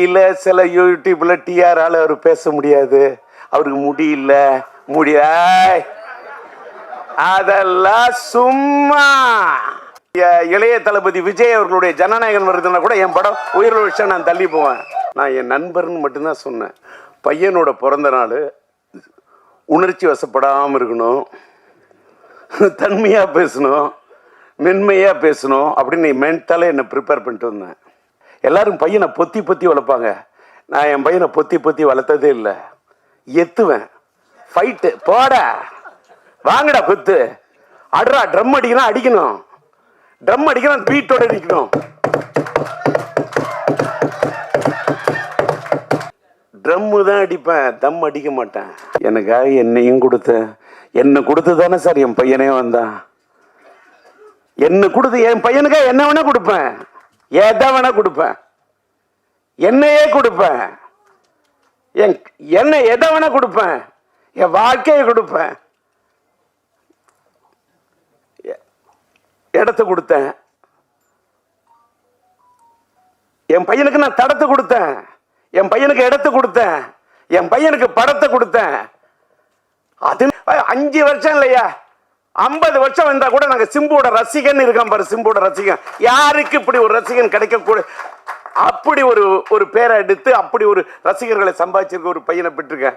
இல்ல சில யூடியூப்ல டிஆரால அவர் பேச முடியாது, அவருக்கு முடியல அதெல்லாம் சும்மா. இளைய தளபதி விஜய் அவர்களுடைய ஜனநாயகன் வருதுன்னா கூட என் படம் உயிர் விஷயம் நான் தள்ளி போவேன். நான் என் நண்பர்னு மட்டும்தான் சொன்னேன். பையனோட பிறந்த நாள், உணர்ச்சி வசப்படாமல் இருக்கணும், தன்மையாக பேசணும், மென்மையாக பேசணும் அப்படின்னு மென்டலாக என்னை ப்ரிப்பேர் பண்ணிட்டு வந்தேன். எல்லாரும் பையனை பொத்தி பொத்தி வளர்ப்பாங்க. நான் என் பையனை பொத்தி பொத்தி வளர்த்ததே இல்லை. எத்துவேன், ஃபைட்டு போட வாங்கடா குத்து, அடுறா ட்ரம் அடிக்கணும், அடிக்கணும் ட்ரம் அடிக்கணும், பீட்டோட அடிக்கணும். ட்ரம்மு தான் அடிப்பேன், தம் அடிக்க மாட்டேன். எனக்காக என்னையும் கொடுத்தேன். என்னை கொடுத்து தானே சார் என் பையனே வந்தான். என்ன கொடுத்து என் பையனுக்காக என்ன வேணா கொடுப்பேன், எதை வேணா கொடுப்பேன், என்னையே கொடுப்பேன், என்ன எதை வேணா கொடுப்பேன், என் வாழ்க்கையை கொடுப்பேன். இடத்த கொடுத்தேன் என் பையனுக்கு, நான் தடத்தை கொடுத்தேன் என் பையனுக்கு, இடத்த கொடுத்தேன் என் பையனுக்கு, படத்தை கொடுத்தேன். அது 5 வருஷம் இல்லையா, 50 வருஷம் வந்தா கூட நாங்க சிம்புவோட ரசிகன் இருக்கான் பாரு. சிம்புவோட ரசிகன், யாருக்கு இப்படி ஒரு ரசிகன் கிடைக்க கூட, அப்படி ஒரு பேரை எடுத்து அப்படி ஒரு ரசிகர்களை சம்பாதிச்சிருக்க ஒரு பையனை பெற்றிருக்கேன்.